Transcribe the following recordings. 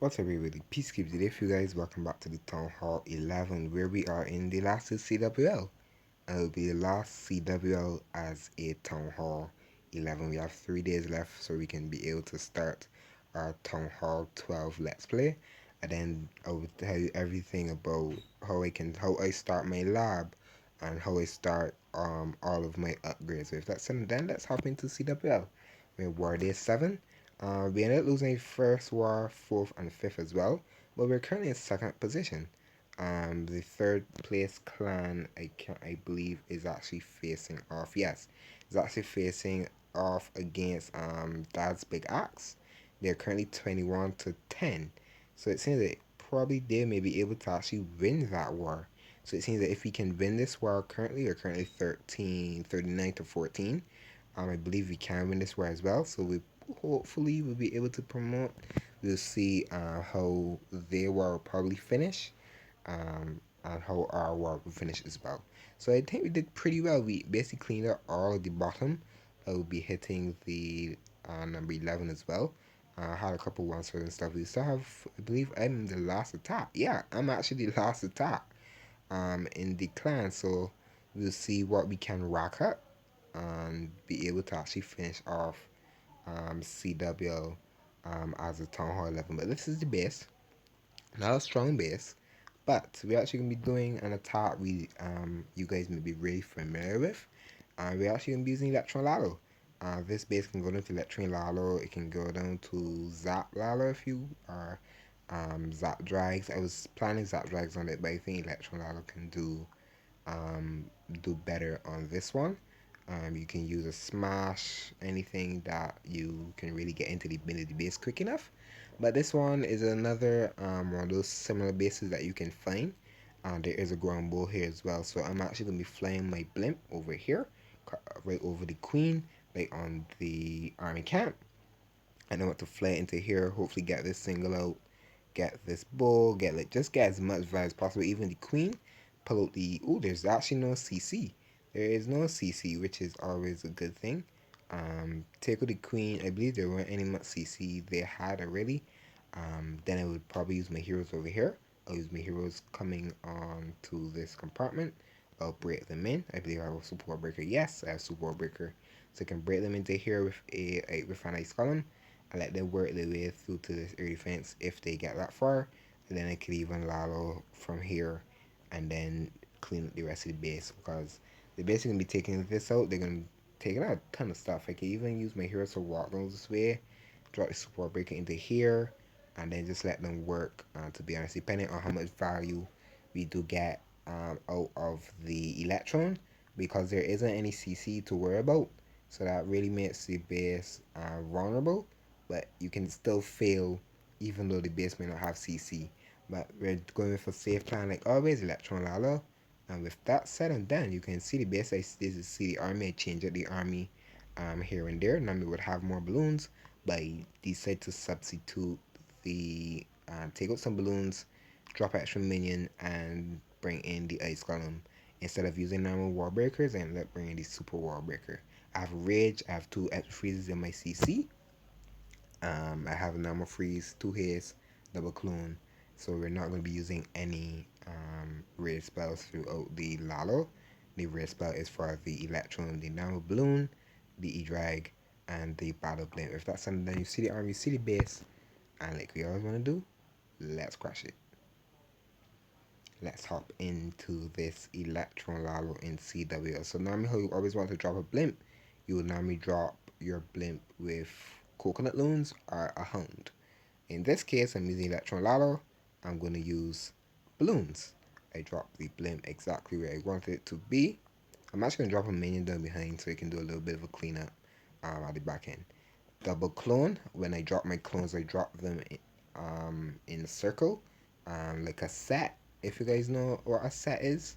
What's up everybody, Peacekeepers today for you guys, welcome back to the Town Hall 11 where we are in the last CWL. And it'll be the last CWL as a Town Hall 11. We have 3 days left so we can be able to start our Town Hall 12 Let's Play. And then I will tell you everything about how I start my lab and how I start all of my upgrades. So if that's something, then let's hop into CWL. We're War Day 7. We ended up losing first war, fourth, and fifth as well, but we're currently in second position. The third place clan, I believe, is actually facing off. Yes, is actually facing off against Dad's Big Axe. They're currently 21 to 10, so it seems that probably they may be able to actually win that war. So it seems that if we can win this war currently, we're currently 39 to 14. I believe we can win this war as well. So we hopefully will be able to promote. We'll see how their war will probably finish, and how our war will finish as well. So I think we did pretty well. We basically cleaned up all of the bottom. I will be hitting the number 11 as well. I had a couple ones for and stuff. We still have, I believe I'm the last attack. Yeah, I'm actually the last attack in the clan. So we'll see what we can rack up and be able to actually finish off CWL as a Town Hall 11. But this is the base, not a strong base, but we're actually gonna be doing an attack you guys may be really familiar with. We're actually gonna be using electron lalo. This base can go down to electron lalo. It can go down to zap lalo if you are zap drags. I was planning zap drags on it, but I think electron lalo can do better on this one. You can use a smash, anything that you can really get into the base quick enough. But this one is another one of those similar bases that you can find. There is a ground ball here as well. So I'm actually going to be flying my blimp over here, right over the queen, right on the army camp. And I want to fly into here, hopefully get this single out, get this bull, just get as much value as possible. Even the queen, pull out the, oh, there's actually no CC. There is no CC, which is always a good thing. Take out the queen. I believe there weren't any much CC they had already. Then I would probably use my heroes over here. I'll use my heroes coming on to this compartment. I'll break them in. I believe I have a support breaker. Yes, I have support breaker. So I can break them into here with with an ice column. I let them work their way through to this air defense if they get that far. And then I could even lalo from here and then clean up the rest of the base, because they're basically going to be taking this out. They're going to take out a ton of stuff. I can even use my heroes to walk down this way, drop the support breaker into here, and then just let them work, to be honest, depending on how much value we do get out of the electron, because there isn't any CC to worry about. So that really makes the base vulnerable, but you can still fail even though the base may not have CC. But we're going with a safe plan like always, electron lalo. And with that said and done, you can see the base. I see the army. I change up the army here and there. Normally would have more balloons, but I decided to substitute the take out some balloons, drop extra minion, and bring in the ice column. Instead of using normal wall breakers, I ended up bringing the super wall breaker. I have rage. I have 2 extra freezes in my CC. I have a normal freeze, 2 haste, double clone. So we're not going to be using any rage spells throughout the lalo. The rage spell is for the electron, the normal balloon, the e-drag, and the battle blimp. If that's something that you see the army, you see the base, and like we always want to do, let's crush it. Let's hop into this electron lalo in CWL. So normally how you always want to drop a blimp, you would normally drop your blimp with coconut loons or a hound. In this case, I'm using electron lalo. I'm going to use balloons. I drop the blimp exactly where I wanted it to be. I'm actually going to drop a minion down behind so I can do a little bit of a cleanup at the back end. Double clone. When I drop my clones, I drop them in a circle, like a set. If you guys know what a set is,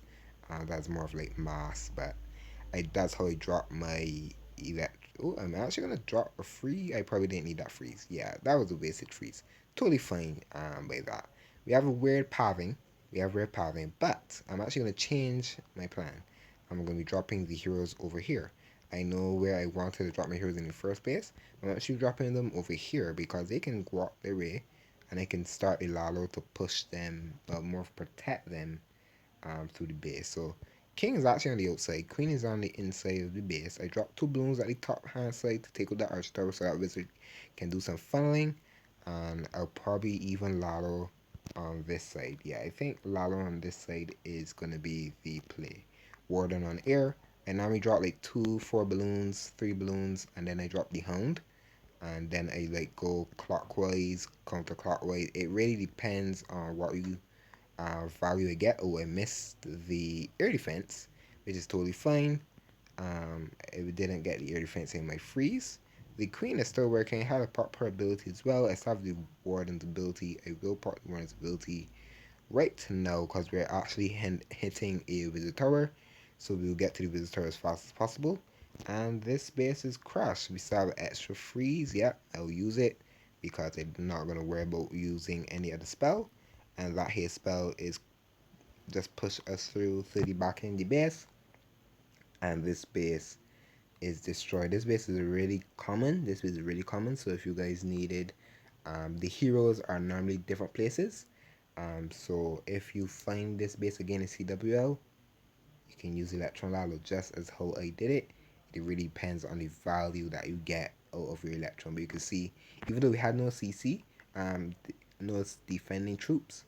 that's more of like mass, but that's how I drop my elect. Oh, I'm actually gonna drop a free. I probably didn't need that freeze. Yeah, that was a wasted freeze. Totally fine by that. We have a weird pathing. But I'm actually gonna change my plan. I'm gonna be dropping the heroes over here. I know where I wanted to drop my heroes in the first place. I'm actually dropping them over here because they can walk their way and I can start the lalo to push them, but more protect them through the base. So king is actually on the outside, queen is on the inside of the base. I dropped two balloons at the top hand side to take out the arch tower so that wizard can do some funneling, and I'll probably even lalo on this side. Yeah, I think lalo on this side is gonna be the play. Warden on air, and now we drop like two, four balloons, three balloons, and then I drop the hound, and then I like go clockwise, counterclockwise. It really depends on what you value I get. Oh, I missed the air defense, which is totally fine. I didn't get the air defense in my freeze. The queen is still working. I have a pop her ability as well. I still have the warden's ability. I will pop the warden's ability right now because we're actually hitting a visitor tower. So we'll get to the visitor tower as fast as possible. And this base is crashed. We still have extra freeze. Yeah, I'll use it because I'm not going to worry about using any other spell. And that here spell is just push us through 30 back in the base. And this base is destroyed. This base is really common. This is really common. So if you guys needed, the heroes are normally different places. So if you find this base again in CWL, you can use electron lalo just as how I did it. It really depends on the value that you get out of your electron. But you can see, even though we had no CC, no defending troops,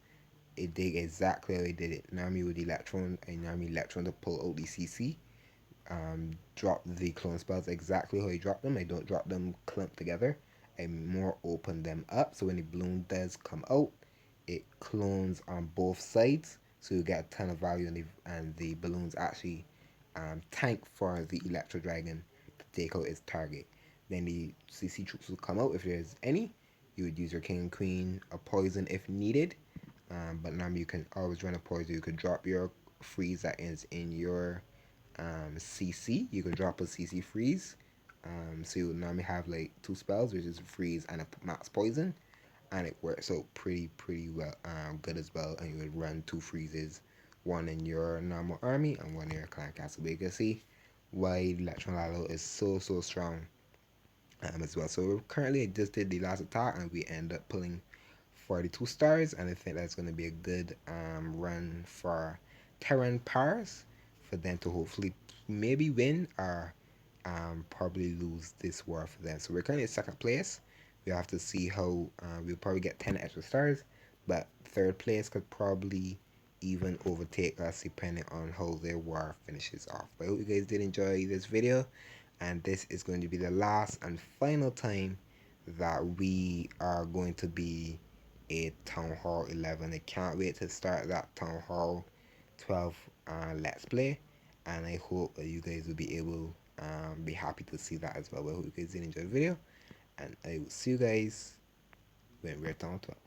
it did exactly how I did it. Nami with electron and Nami electron to pull out the CC. Drop the clone spells exactly how I drop them. I don't drop them clumped together. I more open them up so when the balloon does come out, it clones on both sides, so you get a ton of value, and the balloons actually tank for the electro dragon to take out its target. Then the CC troops will come out if there's any. You would use your king and queen, a poison if needed, but now you can always run a poison. You could drop your freeze that is in your CC. You can drop a CC freeze. So you normally have like two spells, which is freeze and a max poison, and it works out pretty well, good as well. And you would run two freezes, one in your normal army and one in your clan castle. But you can see why Electron Lalo is so strong as well. So currently I just did the last attack and we end up pulling 42 stars, and I think that's going to be a good run for Terran Pars for them to hopefully maybe win or probably lose this war for them. So we're currently in second place. We have to see how we'll probably get 10 extra stars, but third place could probably even overtake us depending on how their war finishes off. But I hope you guys did enjoy this video, and this is going to be the last and final time that we are going to be a Town Hall 11. I can't wait to start that Town Hall 12 Let's Play, and I hope that you guys will be able be happy to see that as well. But I hope you guys did enjoy the video, and I will see you guys when we're Town 12.